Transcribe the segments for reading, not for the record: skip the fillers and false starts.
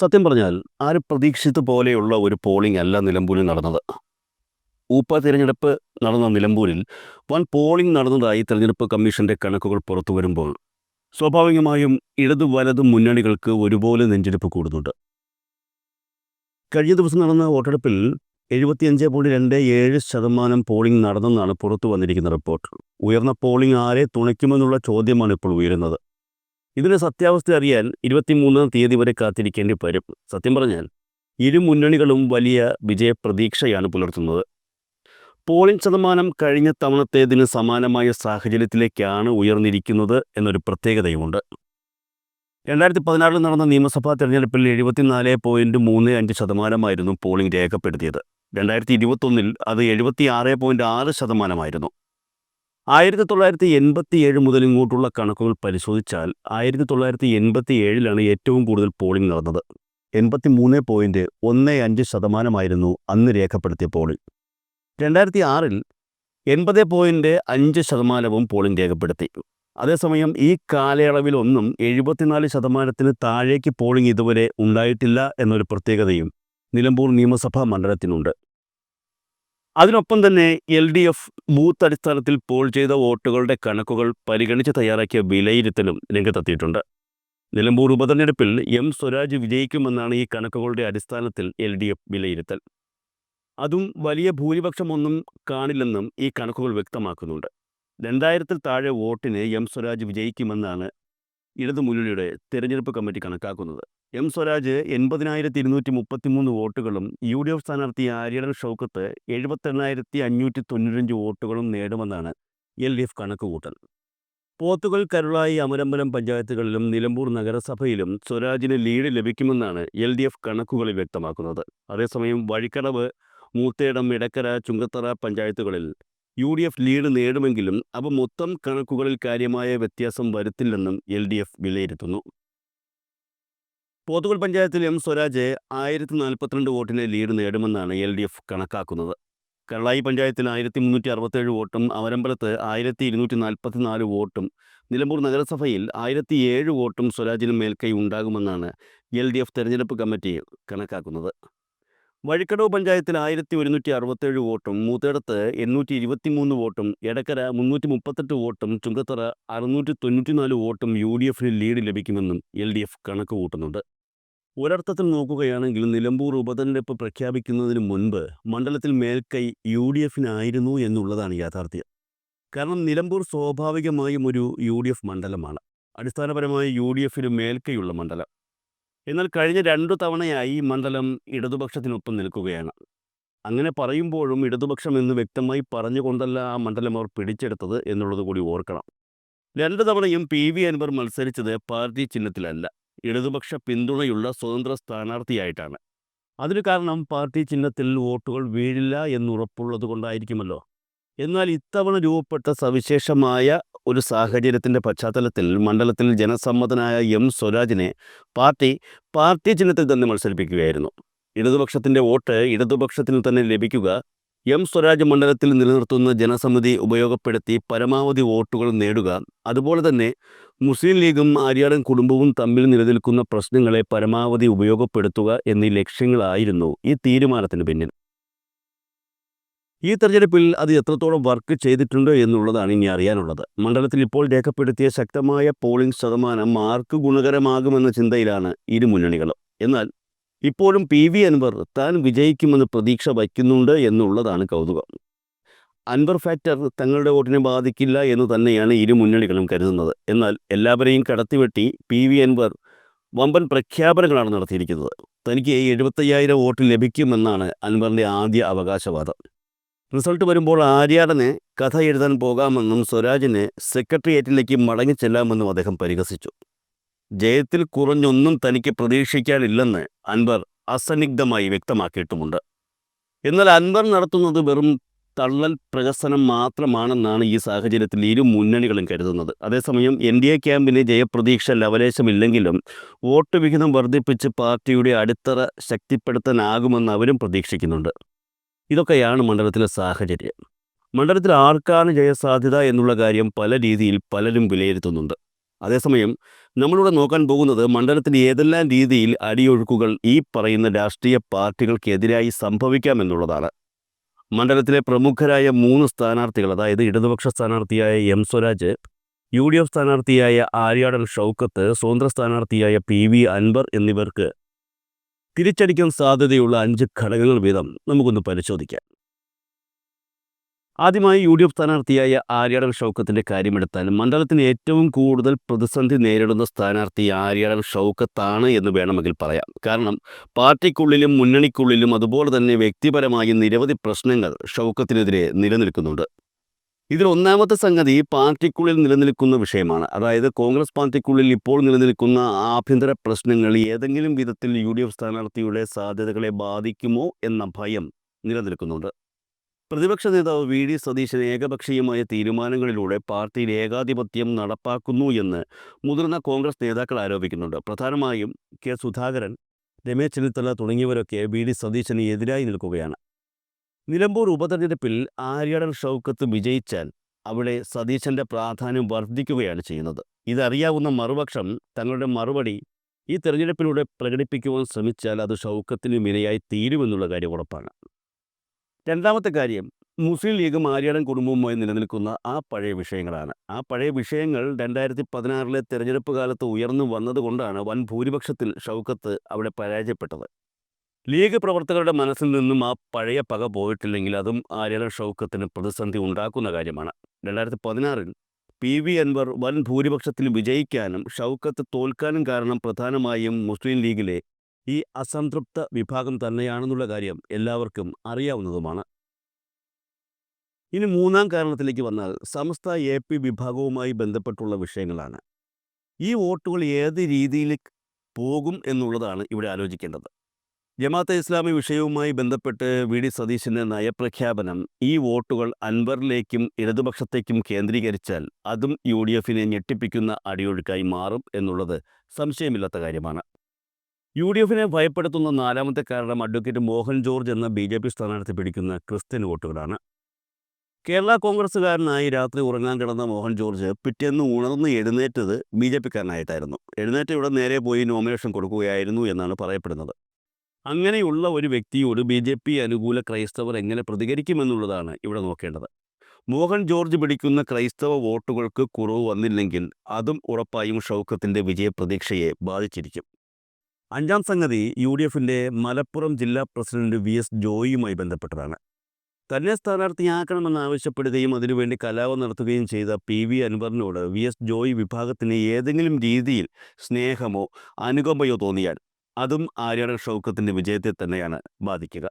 സത്യം പറഞ്ഞാൽ ആരും പ്രതീക്ഷിച്ച പോലെയുള്ള ഒരു പോളിംഗ് അല്ല നിലമ്പൂരിൽ നടന്നത്. തിരഞ്ഞെടുപ്പ് നടന്ന നിലമ്പൂരിൽ വൻ പോളിംഗ് നടന്നതായി തെരഞ്ഞെടുപ്പ് കമ്മീഷന്റെ കണക്കുകൾ പുറത്തു വരുമ്പോൾ സ്വാഭാവികമായും ഇടതു വലതു മുന്നണികൾക്ക് ഒരുപോലെ നെഞ്ചെടുപ്പ് കൂടുന്നുണ്ട്. കഴിഞ്ഞ ദിവസം നടന്ന വോട്ടെടുപ്പിൽ 75.27% പോളിംഗ് നടന്നെന്നാണ് പുറത്തു വന്നിരിക്കുന്ന റിപ്പോർട്ട്. ഉയർന്ന പോളിംഗ് ആരെ തുണയ്ക്കുമെന്നുള്ള ചോദ്യമാണ് ഇപ്പോൾ ഉയരുന്നത്. ഇതിൻ്റെ സത്യാവസ്ഥ അറിയാൻ 23-ാം തീയതി വരെ കാത്തിരിക്കേണ്ടി വരും. സത്യം പറഞ്ഞാൽ ഇരു മുന്നണികളും വലിയ വിജയപ്രതീക്ഷയാണ് പുലർത്തുന്നത്. പോളിംഗ് ശതമാനം കഴിഞ്ഞ തവണത്തേതിന് സമാനമായ സാഹചര്യത്തിലേക്കാണ് ഉയർന്നിരിക്കുന്നത് എന്നൊരു പ്രത്യേകതയുമുണ്ട്. 2016 നടന്ന നിയമസഭാ തെരഞ്ഞെടുപ്പിൽ 74.35% പോളിംഗ് രേഖപ്പെടുത്തിയത്. 2021 അത് 76.6%. 1987 മുതൽ ഇങ്ങോട്ടുള്ള കണക്കുകൾ പരിശോധിച്ചാൽ 1987 ഏറ്റവും കൂടുതൽ പോളിംഗ് നടന്നത്. 83.15% അന്ന് രേഖപ്പെടുത്തിയ പോളിംഗ്. 2006 80.5% പോളിംഗ് രേഖപ്പെടുത്തി. അതേസമയം ഈ കാലയളവിലൊന്നും 74% താഴേക്ക് പോളിംഗ് ഇതുവരെ ഉണ്ടായിട്ടില്ല എന്നൊരു പ്രത്യേകതയും നിലമ്പൂർ നിയമസഭാ മണ്ഡലത്തിനുണ്ട്. അതിനൊപ്പം തന്നെ LDF ബൂത്ത് അടിസ്ഥാനത്തിൽ പോൾ ചെയ്ത വോട്ടുകളുടെ കണക്കുകൾ പരിഗണിച്ച് തയ്യാറാക്കിയ വിലയിരുത്തലും രംഗത്തെത്തിയിട്ടുണ്ട്. നിലമ്പൂർ ഉപതെരഞ്ഞെടുപ്പിൽ സ്വരാജ് വിജയിക്കുമെന്നാണ് ഈ കണക്കുകളുടെ അടിസ്ഥാനത്തിൽ LDF വിലയിരുത്തൽ. അതും വലിയ ഭൂരിപക്ഷമൊന്നും കാണില്ലെന്നും ഈ കണക്കുകൾ വ്യക്തമാക്കുന്നുണ്ട്. 2000-ൽ താഴെ വോട്ടിന് സ്വരാജ് വിജയിക്കുമെന്നാണ് ഇടതുമുന്നണിയുടെ തെരഞ്ഞെടുപ്പ് കമ്മിറ്റി കണക്കാക്കുന്നത്. സ്വരാജ് 80,233 വോട്ടുകളും UDF സ്ഥാനാർത്ഥി ആര്യടൻ ഷൗക്കത്ത് 78,595 വോട്ടുകളും നേടുമെന്നാണ് LDF കണക്കുകൂട്ടൽ. പോത്തുകൽ, കരുളായി, അമരമ്പലം പഞ്ചായത്തുകളിലും നിലമ്പൂർ നഗരസഭയിലും സ്വരാജിന് ലീഡ് ലഭിക്കുമെന്നാണ് LDF കണക്കുകളിൽ വ്യക്തമാക്കുന്നത്. അതേസമയം വഴിക്കടവ്, മൂത്തേടം, ഇടക്കര, ചുങ്കത്തറ പഞ്ചായത്തുകളിൽ UDF ലീഡ് നേടുമെങ്കിലും അവ മൊത്തം കണക്കുകളിൽ കാര്യമായ വ്യത്യാസം വരുത്തില്ലെന്നും LDF വിലയിരുത്തുന്നു. പോത്തുകൽ പഞ്ചായത്തിൽ സ്വരാജ് 1042 വോട്ടിന് ലീഡ് നേടുമെന്നാണ് LDF കണക്കാക്കുന്നത്. കരുളായി പഞ്ചായത്തിൽ 1367 വോട്ടും അമരമ്പലത്ത് 1244 വോട്ടും നിലമ്പൂർ നഗരസഭയിൽ 1007 വോട്ടും സ്വരാജിന് മേൽക്കൈ ഉണ്ടാകുമെന്നാണ് LDF തെരഞ്ഞെടുപ്പ് കമ്മിറ്റി കണക്കാക്കുന്നത്. വഴിക്കടവ് പഞ്ചായത്തിൽ 1167 വോട്ടും മൂത്തേടത്ത് 823 വോട്ടും എടക്കര 338 വോട്ടും ചുങ്കത്തറ 694 വോട്ടും UDFന് ലീഡ് ലഭിക്കുമെന്നും LDF കണക്ക് കൂട്ടുന്നുണ്ട്. ഒരർത്ഥത്തിൽ നോക്കുകയാണെങ്കിൽ നിലമ്പൂർ ഉപതെരഞ്ഞെടുപ്പ് പ്രഖ്യാപിക്കുന്നതിന് മുൻപ് മണ്ഡലത്തിൽ മേൽക്കൈ UDFനായിരുന്നു എന്നുള്ളതാണ് യാഥാർത്ഥ്യം. കാരണം നിലമ്പൂർ സ്വാഭാവികമായും ഒരു UDF മണ്ഡലമാണ്. അടിസ്ഥാനപരമായി UDFന് മേൽക്കൈയുള്ള മണ്ഡലം. എന്നാൽ കഴിഞ്ഞ 2 തവണയായി മണ്ഡലം ഇടതുപക്ഷത്തിനൊപ്പം നിൽക്കുകയാണ്. അങ്ങനെ പറയുമ്പോഴും ഇടതുപക്ഷം എന്ന് വ്യക്തമായി പറഞ്ഞുകൊണ്ടല്ല ആ മണ്ഡലം അവർ പിടിച്ചെടുത്തത് എന്നുള്ളത് കൂടി ഓർക്കണം. 2 തവണയും PV അൻവർ മത്സരിച്ചത് പാർട്ടി ചിഹ്നത്തിലല്ല, ഇടതുപക്ഷ പിന്തുണയുള്ള സ്വതന്ത്ര സ്ഥാനാർത്ഥിയായിട്ടാണ്. അതിന് കാരണം പാർട്ടി ചിഹ്നത്തിൽ വോട്ടുകൾ വീഴില്ല എന്നുറപ്പുള്ളത് കൊണ്ടായിരിക്കുമല്ലോ. എന്നാൽ ഇത്തവണ രൂപപ്പെട്ട സവിശേഷമായ ഒരു സാഹചര്യത്തിൻ്റെ പശ്ചാത്തലത്തിൽ മണ്ഡലത്തിൽ ജനസമ്മതനായ സ്വരാജിനെ പാർട്ടി ചിഹ്നത്തിൽ തന്നെ മത്സരിപ്പിക്കുകയായിരുന്നു. ഇടതുപക്ഷത്തിൻ്റെ വോട്ട് ഇടതുപക്ഷത്തിന് തന്നെ ലഭിക്കുക, സ്വരാജ് മണ്ഡലത്തിൽ നിലനിർത്തുന്ന ജനസമിതി ഉപയോഗപ്പെടുത്തി പരമാവധി വോട്ടുകൾ നേടുക, അതുപോലെ തന്നെ മുസ്ലിം ലീഗും ആര്യാടൻ കുടുംബവും തമ്മിൽ നിലനിൽക്കുന്ന പ്രശ്നങ്ങളെ പരമാവധി ഉപയോഗപ്പെടുത്തുക എന്നീ ലക്ഷ്യങ്ങളായിരുന്നു ഈ തീരുമാനത്തിന് പിന്നിൽ. ഈ തെരഞ്ഞെടുപ്പിൽ അത് എത്രത്തോളം വർക്ക് ചെയ്തിട്ടുണ്ട് എന്നുള്ളതാണ് ഇനി അറിയാനുള്ളത്. മണ്ഡലത്തിൽ ഇപ്പോൾ രേഖപ്പെടുത്തിയ ശക്തമായ പോളിംഗ് ശതമാനം ആർക്ക് ഗുണകരമാകുമെന്ന ചിന്തയിലാണ് ഇരു മുന്നണികളും. എന്നാൽ ഇപ്പോഴും PV അൻവർ താൻ വിജയിക്കുമെന്ന് പ്രതീക്ഷ വയ്ക്കുന്നുണ്ട് എന്നുള്ളതാണ് കൗതുകം. അൻവർ ഫാക്ടർ തങ്ങളുടെ വോട്ടിനെ ബാധിക്കില്ല എന്ന് തന്നെയാണ് ഇരു മുന്നണികളും കരുതുന്നത്. എന്നാൽ എല്ലാവരെയും കടത്തിവെട്ടി PV അൻവർ വമ്പൻ പ്രഖ്യാപനങ്ങളാണ് നടത്തിയിരിക്കുന്നത്. തനിക്ക് 75,000 വോട്ട് ലഭിക്കുമെന്നാണ് അൻവറിൻ്റെ ആദ്യ അവകാശവാദം. റിസൾട്ട് വരുമ്പോൾ ആര്യാടനെ കഥ എഴുതാൻ പോകാമെന്നും സ്വരാജിന് സെക്രട്ടേറിയറ്റിലേക്ക് മടങ്ങിച്ചെല്ലാമെന്നും അദ്ദേഹം പരിഹസിച്ചു. ജയത്തിൽ കുറഞ്ഞൊന്നും തനിക്ക് പ്രതീക്ഷിക്കാനില്ലെന്ന് അൻവർ അസന്നിഗ്ധമായി വ്യക്തമാക്കിയിട്ടുമുണ്ട്. എന്നാൽ അൻവർ നടത്തുന്നത് വെറും തള്ളൽ പ്രഹസനം മാത്രമാണെന്നാണ് ഈ സാഹചര്യത്തിൽ ഇരു മുന്നണികളും കരുതുന്നത്. അതേസമയം NDA ക്യാമ്പിന് ജയപ്രതീക്ഷ ലവലേശമില്ലെങ്കിലും വോട്ട് വിഹിതം വർദ്ധിപ്പിച്ച് പാർട്ടിയുടെ അടിത്തറ ശക്തിപ്പെടുത്താനാകുമെന്ന് അവരും പ്രതീക്ഷിക്കുന്നുണ്ട്. ഇതൊക്കെയാണ് മണ്ഡലത്തിലെ സാഹചര്യം. മണ്ഡലത്തിൽ ആർക്കാണ് ജയസാധ്യത എന്നുള്ള കാര്യം പല രീതിയിൽ പലരും വിലയിരുത്തുന്നുണ്ട്. അതേസമയം നമ്മളിവിടെ നോക്കാൻ പോകുന്നത് മണ്ഡലത്തിൽ ഏതെല്ലാം രീതിയിൽ അടിയൊഴുക്കുകൾ ഈ പറയുന്ന രാഷ്ട്രീയ പാർട്ടികൾക്കെതിരായി സംഭവിക്കാമെന്നുള്ളതാണ്. മണ്ഡലത്തിലെ പ്രമുഖരായ 3 സ്ഥാനാർത്ഥികൾ, അതായത് ഇടതുപക്ഷ സ്ഥാനാർത്ഥിയായ എം സ്വരാജ്, UDF സ്ഥാനാർത്ഥിയായ ആര്യാടൻ ഷൗക്കത്ത്, സ്വതന്ത്ര സ്ഥാനാർത്ഥിയായ PV അൻവർ എന്നിവർക്ക് തിരിച്ചടിക്കാൻ സാധ്യതയുള്ള 5 ഘടകങ്ങൾ വീതം നമുക്കൊന്ന് പരിശോധിക്കാം. ആദ്യമായി UDF സ്ഥാനാർത്ഥിയായ ആര്യാടൻ ഷൗക്കത്തിൻ്റെ കാര്യമെടുത്താൽ മണ്ഡലത്തിന് ഏറ്റവും കൂടുതൽ പ്രതിസന്ധി നേരിടുന്ന സ്ഥാനാർത്ഥി ആര്യാടൻ ഷൗക്കത്താണ് എന്ന് വേണമെങ്കിൽ പറയാം. കാരണം പാർട്ടിക്കുള്ളിലും മുന്നണിക്കുള്ളിലും അതുപോലെ തന്നെ വ്യക്തിപരമായി നിരവധി പ്രശ്നങ്ങൾ ഷൗക്കത്തിനെതിരെ നിലനിൽക്കുന്നുണ്ട്. ഇതിൽ ഒന്നാമത്തെ സംഗതി പാർട്ടിക്കുള്ളിൽ നിലനിൽക്കുന്ന വിഷയമാണ്. അതായത് കോൺഗ്രസ് പാർട്ടിക്കുള്ളിൽ ഇപ്പോൾ നിലനിൽക്കുന്ന ആഭ്യന്തര പ്രശ്നങ്ങൾ ഏതെങ്കിലും വിധത്തിൽ UDF സ്ഥാനാർത്ഥിയുടെ സാധ്യതകളെ ബാധിക്കുമോ എന്ന ഭയം നിലനിൽക്കുന്നുണ്ട്. പ്രതിപക്ഷ നേതാവ് VD സതീശൻ ഏകപക്ഷീയമായ തീരുമാനങ്ങളിലൂടെ പാർട്ടിയിൽ ഏകാധിപത്യം നടപ്പാക്കുന്നു എന്ന് മുതിർന്ന കോൺഗ്രസ് നേതാക്കൾ ആരോപിക്കുന്നുണ്ട്. പ്രധാനമായും കെ സുധാകരൻ, രമേശ് ചെന്നിത്തല തുടങ്ങിയവരൊക്കെ VD സതീശന് എതിരായി നിൽക്കുകയാണ്. നിലമ്പൂർ ഉപതെരഞ്ഞെടുപ്പിൽ ആര്യാടൻ ഷൗക്കത്ത് വിജയിച്ചാൽ അവിടെ സതീശൻ്റെ പ്രാധാന്യം വർദ്ധിക്കുകയാണ് ചെയ്യുന്നത്. ഇതറിയാവുന്ന മറുപക്ഷം തങ്ങളുടെ മറുപടി ഈ തെരഞ്ഞെടുപ്പിലൂടെ പ്രകടിപ്പിക്കുവാൻ ശ്രമിച്ചാൽ അത് ഷൗക്കത്തിന് ഇരയായി തീരുമെന്നുള്ള കാര്യം ഉറപ്പാണ്. രണ്ടാമത്തെ കാര്യം, മുസ്ലിം ലീഗും ആര്യാടൻ കുടുംബവുമായി നിലനിൽക്കുന്ന ആ പഴയ വിഷയങ്ങളാണ്. ആ പഴയ വിഷയങ്ങൾ 2016 തെരഞ്ഞെടുപ്പ് കാലത്ത് ഉയർന്നു വന്നതുകൊണ്ടാണ് വൻ ഭൂരിപക്ഷത്തിൽ ഷൗക്കത്ത് അവിടെ പരാജയപ്പെട്ടത്. ലീഗ് പ്രവർത്തകരുടെ മനസ്സിൽ നിന്നും ആ പഴയ പക പോയിട്ടില്ലെങ്കിൽ അതും ആര്യാടൻ ഷൗക്കത്തിന് പ്രതിസന്ധി ഉണ്ടാക്കുന്ന കാര്യമാണ്. 2016 PV അൻവർ വൻ ഭൂരിപക്ഷത്തിൽ വിജയിക്കാനും ഷൗക്കത്ത് തോൽക്കാനും കാരണം പ്രധാനമായും മുസ്ലിം ലീഗിലെ ഈ അസംതൃപ്ത വിഭാഗം തന്നെയാണെന്നുള്ള കാര്യം എല്ലാവർക്കും അറിയാവുന്നതുമാണ്. ഇനി മൂന്നാം കാരണത്തിലേക്ക് വന്നാൽ സമസ്ത AP വിഭാഗവുമായി ബന്ധപ്പെട്ടുള്ള വിഷയങ്ങളാണ്. ഈ വോട്ടുകൾ ഏത് രീതിയിൽ പോകും എന്നുള്ളതാണ് ഇവിടെ ആലോചിക്കേണ്ടത്. ജമാഅത്തെ ഇസ്ലാമി വിഷയവുമായി ബന്ധപ്പെട്ട് VD സതീശൻ്റെ നയപ്രഖ്യാപനം ഈ വോട്ടുകൾ അൻവറിലേക്കും ഇടതുപക്ഷത്തേക്കും കേന്ദ്രീകരിച്ചാൽ അതും UDFനെ ഞെട്ടിപ്പിക്കുന്ന അടിയൊഴുക്കായി മാറും എന്നുള്ളത് സംശയമില്ലാത്ത കാര്യമാണ്. UDFനെ ഭയപ്പെടുത്തുന്ന നാലാമത്തെ കാരണം അഡ്വക്കേറ്റ് മോഹൻ ജോർജ് എന്ന BJP സ്ഥാനാർത്ഥി പിടിക്കുന്ന ക്രിസ്ത്യൻ വോട്ടുകളാണ്. കേരള കോൺഗ്രസ്സുകാരനായി രാത്രി ഉറങ്ങാൻ കിടന്ന മോഹൻ ജോർജ് പിറ്റേന്ന് ഉണർന്ന് എഴുന്നേറ്റത് BJPക്കാരനായിട്ടായിരുന്നു. എഴുന്നേറ്റ് ഇവിടെ നേരെ പോയി നോമിനേഷൻ കൊടുക്കുകയായിരുന്നു എന്നാണ് പറയപ്പെടുന്നത്. അങ്ങനെയുള്ള ഒരു വ്യക്തിയോട് BJP അനുകൂല ക്രൈസ്തവർ എങ്ങനെ പ്രതികരിക്കുമെന്നുള്ളതാണ് ഇവിടെ നോക്കേണ്ടത്. മോഹൻ ജോർജ് പിടിക്കുന്ന ക്രൈസ്തവ വോട്ടുകൾക്ക് കുറവ് വന്നില്ലെങ്കിൽ അതും ഉറപ്പായും ഷൗക്കത്തിൻ്റെ വിജയപ്രതീക്ഷയെ ബാധിച്ചിരിക്കും. അഞ്ചാം സംഗതി UDFൻ്റെ മലപ്പുറം ജില്ലാ പ്രസിഡന്റ് VS ജോയിയുമായി ബന്ധപ്പെട്ടതാണ്. തന്നെ സ്ഥാനാർത്ഥിയാക്കണമെന്ന് ആവശ്യപ്പെടുകയും അതിനുവേണ്ടി കലാപം നടത്തുകയും ചെയ്ത PV അൻവറിനോട് VS ജോയി വിഭാഗത്തിന് ഏതെങ്കിലും രീതിയിൽ സ്നേഹമോ അനുകമ്പയോ തോന്നിയാൽ അതും ആര്യാടൻ ഷൗക്കത്തിൻ്റെ വിജയത്തെ തന്നെയാണ് ബാധിക്കുക.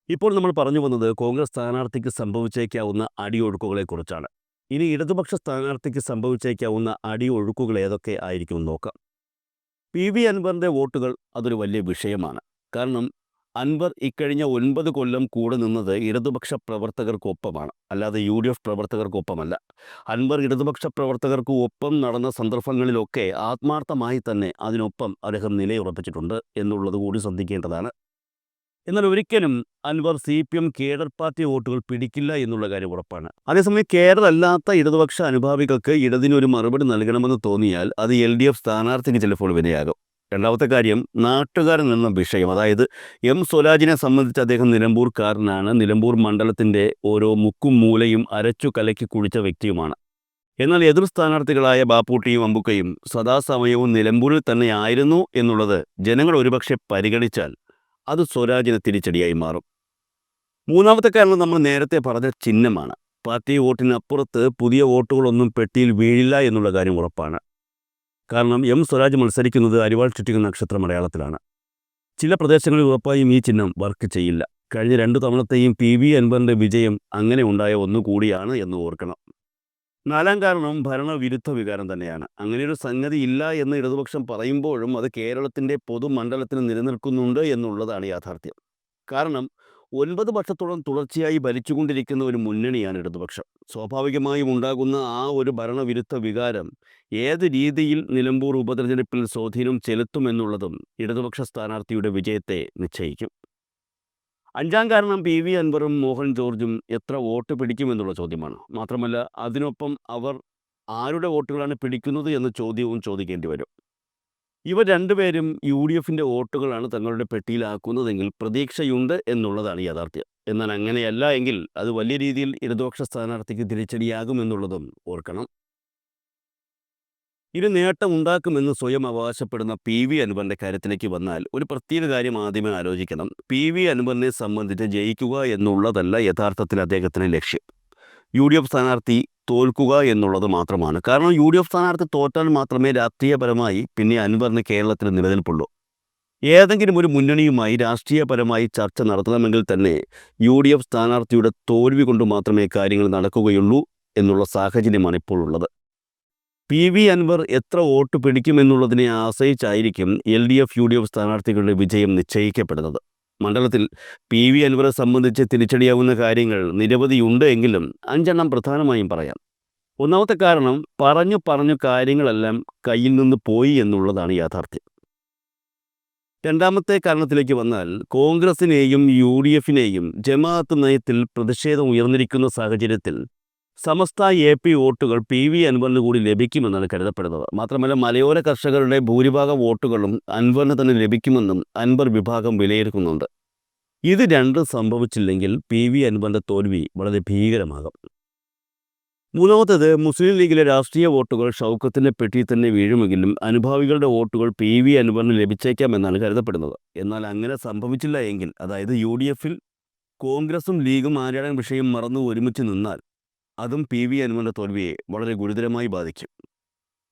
ഇപ്പോൾ നമ്മൾ പറഞ്ഞു വന്നത് കോൺഗ്രസ് സ്ഥാനാർത്ഥിക്ക് സംഭവിച്ചേക്കാവുന്ന അടിയൊഴുക്കുകളെക്കുറിച്ചാണ്. ഇനി ഇടതുപക്ഷ സ്ഥാനാർത്ഥിക്ക് സംഭവിച്ചേക്കാവുന്ന അടിയൊഴുക്കുകൾ ഏതൊക്കെ ആയിരിക്കും നോക്കാം. PV അൻവറിൻ്റെ വോട്ടുകൾ അതൊരു വലിയ വിഷയമാണ്. കാരണം അൻവർ ഇക്കഴിഞ്ഞ 9 കൊല്ലം കൂടെ നിന്നത് ഇടതുപക്ഷ പ്രവർത്തകർക്കൊപ്പമാണ്, അല്ലാതെ UDF പ്രവർത്തകർക്കൊപ്പമല്ല. അൻവർ ഇടതുപക്ഷ പ്രവർത്തകർക്ക് ഒപ്പം നടന്ന സന്ദർഭങ്ങളിലൊക്കെ ആത്മാർത്ഥമായി തന്നെ അതിനൊപ്പം അദ്ദേഹം നിലയുറപ്പിച്ചിട്ടുണ്ട് എന്നുള്ളത് കൂടി ശ്രദ്ധിക്കേണ്ടതാണ്. എന്നാൽ ഒരിക്കലും അൻവർ CPM കേഡർ പാർട്ടി വോട്ടുകൾ പിടിക്കില്ല എന്നുള്ള കാര്യം ഉറപ്പാണ്. അതേസമയം കേഡർ അല്ലാത്ത ഇടതുപക്ഷ അനുഭാവികൾക്ക് ഇടതിനൊരു മറുപടി നൽകണമെന്ന് തോന്നിയാൽ അത് LDF സ്ഥാനാർത്ഥിക്ക് ചിലപ്പോൾ വിനയാകും. രണ്ടാമത്തെ കാര്യം, നാട്ടുകാരൻ എന്ന വിഷയം. അതായത് എം സ്വരാജിനെ സംബന്ധിച്ച് അദ്ദേഹം നിലമ്പൂർക്കാരനാണ്. നിലമ്പൂർ മണ്ഡലത്തിൻ്റെ ഓരോ മുക്കും മൂലയും അരച്ചു കലക്കി കുടിച്ച വ്യക്തിയുമാണ്. എന്നാൽ എതിർ സ്ഥാനാർത്ഥികളായ ബാപ്പൂട്ടിയും അമ്പുക്കയും സദാസമയവും നിലമ്പൂരിൽ തന്നെയായിരുന്നു എന്നുള്ളത് ജനങ്ങൾ ഒരുപക്ഷെ പരിഗണിച്ചാൽ അത് സ്വരാജിന് തിരിച്ചടിയായി മാറും. മൂന്നാമത്തെ കാരണം നമ്മൾ നേരത്തെ പറഞ്ഞ ചിഹ്നമാണ്. പാർട്ടി വോട്ടിനപ്പുറത്ത് പുതിയ വോട്ടുകളൊന്നും പെട്ടിയിൽ വീഴില്ല എന്നുള്ള കാര്യം ഉറപ്പാണ്. കാരണം എം സ്വരാജ് മത്സരിക്കുന്നത് അരിവാൾ ചുറ്റിക നക്ഷത്ര മലയാളത്തിലാണ്. ചില പ്രദേശങ്ങളിൽ ഉറപ്പായും ഈ ചിഹ്നം വർക്ക് ചെയ്യില്ല. കഴിഞ്ഞ 2 തവണത്തെയും PV അൻവറിൻ്റെ വിജയം അങ്ങനെ ഉണ്ടായ ഒന്നുകൂടിയാണ് എന്ന് ഓർക്കണം. നാലാം കാരണം ഭരണവിരുദ്ധ വികാരം തന്നെയാണ്. അങ്ങനെയൊരു സംഗതി ഇല്ല എന്ന് ഇടതുപക്ഷം പറയുമ്പോഴും അത് കേരളത്തിൻ്റെ പൊതുമണ്ഡലത്തിന് നിലനിൽക്കുന്നുണ്ട് എന്നുള്ളതാണ് യാഥാർത്ഥ്യം. കാരണം 9 വർഷത്തോളം തുടർച്ചയായി ഭരിച്ചുകൊണ്ടിരിക്കുന്ന ഒരു മുന്നണിയാണ് ഇടതുപക്ഷം. സ്വാഭാവികമായും ഉണ്ടാകുന്ന ആ ഒരു ഭരണവിരുദ്ധ വികാരം ഏത് രീതിയിൽ നിലമ്പൂർ ഉപതെരഞ്ഞെടുപ്പിൽ സ്വാധീനം ചെലുത്തുമെന്നുള്ളതും ഇടതുപക്ഷ സ്ഥാനാർത്ഥിയുടെ വിജയത്തെ നിശ്ചയിക്കും. അഞ്ചാം കാരണം PV അൻവറും മോഹൻ ജോർജും എത്ര വോട്ട് പിടിക്കുമെന്നുള്ള ചോദ്യമാണ്. മാത്രമല്ല അതിനൊപ്പം അവർ ആരുടെ വോട്ടുകളാണ് പിടിക്കുന്നത് എന്ന ചോദ്യവും ചോദിക്കേണ്ടി വരും. ഇവർ രണ്ടുപേരും യു ഡി എഫിൻ്റെ വോട്ടുകളാണ് തങ്ങളുടെ പെട്ടിയിലാക്കുന്നതെങ്കിൽ പ്രതീക്ഷയുണ്ട് എന്നുള്ളതാണ് യാഥാർത്ഥ്യം. എന്നാൽ അങ്ങനെയല്ല എങ്കിൽ അത് വലിയ രീതിയിൽ ഇടതുപക്ഷ സ്ഥാനാർത്ഥിക്ക് തിരിച്ചടിയാകുമെന്നുള്ളതും ഓർക്കണം. ഇത് നേട്ടമുണ്ടാക്കുമെന്ന് സ്വയം അവകാശപ്പെടുന്ന പി വി അൻവറിൻ്റെ കാര്യത്തിലേക്ക് വന്നാൽ ഒരു പ്രത്യേക കാര്യം ആദ്യമേ ആലോചിക്കണം. പി വി അൻവറിനെ സംബന്ധിച്ച് ജയിക്കുക എന്നുള്ളതല്ല യഥാർത്ഥത്തിൽ അദ്ദേഹത്തിൻ്റെ ലക്ഷ്യം. യു ഡി എഫ് സ്ഥാനാർത്ഥി തോൽക്കുക എന്നുള്ളത് മാത്രമാണ്. കാരണം യു ഡി എഫ് സ്ഥാനാർത്ഥി തോറ്റാൽ മാത്രമേ രാഷ്ട്രീയപരമായി പിന്നെ അൻവറിന് കേരളത്തിൽ നിലനിൽപ്പുള്ളൂ. ഏതെങ്കിലും ഒരു മുന്നണിയുമായി രാഷ്ട്രീയപരമായി ചർച്ച നടത്തണമെങ്കിൽ തന്നെ യു ഡി എഫ് സ്ഥാനാർത്ഥിയുടെ തോൽവി കൊണ്ട് മാത്രമേ കാര്യങ്ങൾ നടക്കുകയുള്ളൂ എന്നുള്ള സാഹചര്യമാണ് ഇപ്പോൾ ഉള്ളത്. പി വി അൻവർ എത്ര വോട്ട് പിടിക്കുമെന്നുള്ളതിനെ ആശ്രയിച്ചായിരിക്കും L D F U D F സ്ഥാനാർത്ഥികളുടെ വിജയം നിശ്ചയിക്കപ്പെടുന്നത്. മണ്ഡലത്തിൽ പി വി അൻവറെ സംബന്ധിച്ച് തിരിച്ചടിയാവുന്ന കാര്യങ്ങൾ നിരവധിയുണ്ട് എങ്കിലും 5 പ്രധാനമായും പറയാം. ഒന്നാമത്തെ കാരണം പറഞ്ഞു കാര്യങ്ങളെല്ലാം കയ്യിൽ നിന്ന് പോയി എന്നുള്ളതാണ് യാഥാർത്ഥ്യം. രണ്ടാമത്തെ കാരണത്തിലേക്ക് വന്നാൽ കോൺഗ്രസിനെയും യു ഡി എഫിനെയും ജമാഅത്ത് നയത്തിൽ പ്രതിഷേധം ഉയർന്നിരിക്കുന്ന സാഹചര്യത്തിൽ സമസ്ത എ പി വോട്ടുകൾ പി വി അൻവറിന് കൂടി ലഭിക്കുമെന്നാണ് കരുതപ്പെടുന്നത്. മാത്രമല്ല മലയോര കർഷകരുടെ ഭൂരിഭാഗം വോട്ടുകളും അൻവറിന് തന്നെ ലഭിക്കുമെന്നും അൻവർ വിഭാഗം വിലയിരുത്തുന്നുണ്ട്. ഇത് രണ്ടും സംഭവിച്ചില്ലെങ്കിൽ പി വി അൻവറിൻ്റെ തോൽവി വളരെ ഭീകരമാകും. മൂന്നാമത്തേത് മുസ്ലിം ലീഗിലെ രാഷ്ട്രീയ വോട്ടുകൾ ഷൗക്കത്തിൻ്റെ പെട്ടിയിൽ തന്നെ വീഴുമെങ്കിലും അനുഭാവികളുടെ വോട്ടുകൾ പി വി അൻവറിന് ലഭിച്ചേക്കാമെന്നാണ് കരുതപ്പെടുന്നത്. എന്നാൽ അങ്ങനെ സംഭവിച്ചില്ല എങ്കിൽ, അതായത് യു ഡി എഫിൽ കോൺഗ്രസും ലീഗും ആര്യാടൻ വിഷയം മറന്നു ഒരുമിച്ച് നിന്നാൽ അതും പി വി അൻവറിൻ്റെ തോൽവിയെ വളരെ ഗുരുതരമായി ബാധിക്കും.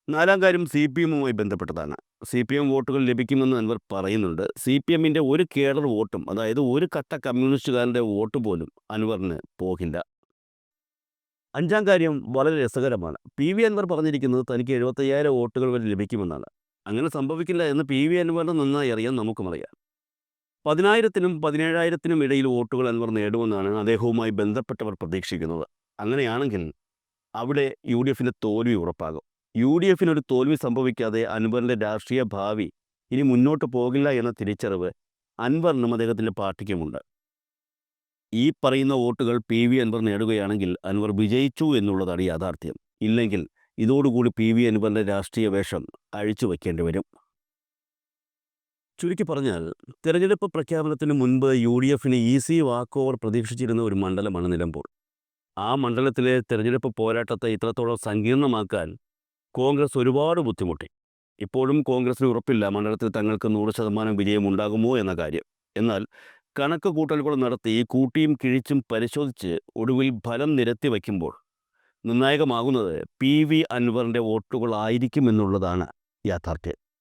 നാലാം കാര്യം സി പി എമ്മുമായി ബന്ധപ്പെട്ടതാണ്. സി പി എം വോട്ടുകൾ ലഭിക്കുമെന്ന് അൻവർ പറയുന്നുണ്ട്. സി പി എമ്മിൻ്റെ ഒരു കേഡർ വോട്ടും, അതായത് ഒരു കട്ട കമ്മ്യൂണിസ്റ്റുകാരൻ്റെ വോട്ട് പോലും അൻവറിന് പോകില്ല. അഞ്ചാം കാര്യം വളരെ രസകരമാണ്. പി വി അൻവർ പറഞ്ഞിരിക്കുന്നത് തനിക്ക് 75,000 വോട്ടുകൾ വരെ ലഭിക്കുമെന്നാണ്. അങ്ങനെ സംഭവിക്കില്ല എന്ന് പി വി അൻവറിന് നന്നായി അറിയാൻ നമുക്കും അറിയാം. 10,000-നും 17,000-നും ഇടയിൽ വോട്ടുകൾ അൻവർ നേടുമെന്നാണ് അദ്ദേഹവുമായി ബന്ധപ്പെട്ടവർ പ്രതീക്ഷിക്കുന്നത്. അങ്ങനെയാണെങ്കിൽ അവിടെ യു ഡി എഫിൻ്റെ തോൽവി ഉറപ്പാകും. യു ഡി എഫിനൊരു തോൽവി സംഭവിക്കാതെ അൻവറിൻ്റെ രാഷ്ട്രീയ ഭാവി ഇനി മുന്നോട്ട് പോകില്ല എന്ന തിരിച്ചറിവ് അൻവറിനും അദ്ദേഹത്തിൻ്റെ പാർട്ടിക്കുമുണ്ട്. ഈ പറയുന്ന വോട്ടുകൾ പി വി അൻവർ നേടുകയാണെങ്കിൽ അൻവർ വിജയിച്ചു എന്നുള്ളതാണ് യാഥാർത്ഥ്യം. ഇല്ലെങ്കിൽ ഇതോടുകൂടി പി വി അൻവറിൻ്റെ രാഷ്ട്രീയ വേഷം അഴിച്ചു വയ്ക്കേണ്ടി വരും. ചുരുക്കി പറഞ്ഞാൽ തെരഞ്ഞെടുപ്പ് പ്രഖ്യാപനത്തിന് മുൻപ് യു ഡി എഫിന് ഈസി വാക്ക് ഓവർ പ്രതീക്ഷിച്ചിരുന്ന ഒരു മണ്ഡലമാണ് നിലമ്പൂർ. ആ മണ്ഡലത്തിലെ തെരഞ്ഞെടുപ്പ് പോരാട്ടത്തെ ഇത്രത്തോളം സങ്കീർണമാക്കാൻ കോൺഗ്രസ് ഒരുപാട് ബുദ്ധിമുട്ടി. ഇപ്പോഴും കോൺഗ്രസിന് ഉറപ്പില്ല മണ്ഡലത്തിൽ തങ്ങൾക്ക് 100% വിജയമുണ്ടാകുമോ എന്ന കാര്യം. എന്നാൽ കണക്ക് കൂട്ടലുകൾ നടത്തി കൂട്ടിയും കിഴിച്ചും പരിശോധിച്ച് ഒടുവിൽ ഫലം നിരത്തി വയ്ക്കുമ്പോൾ നിർണായകമാകുന്നത് പി വി അൻവറിൻ്റെ വോട്ടുകളായിരിക്കുമെന്നുള്ളതാണ് യാഥാർത്ഥ്യം.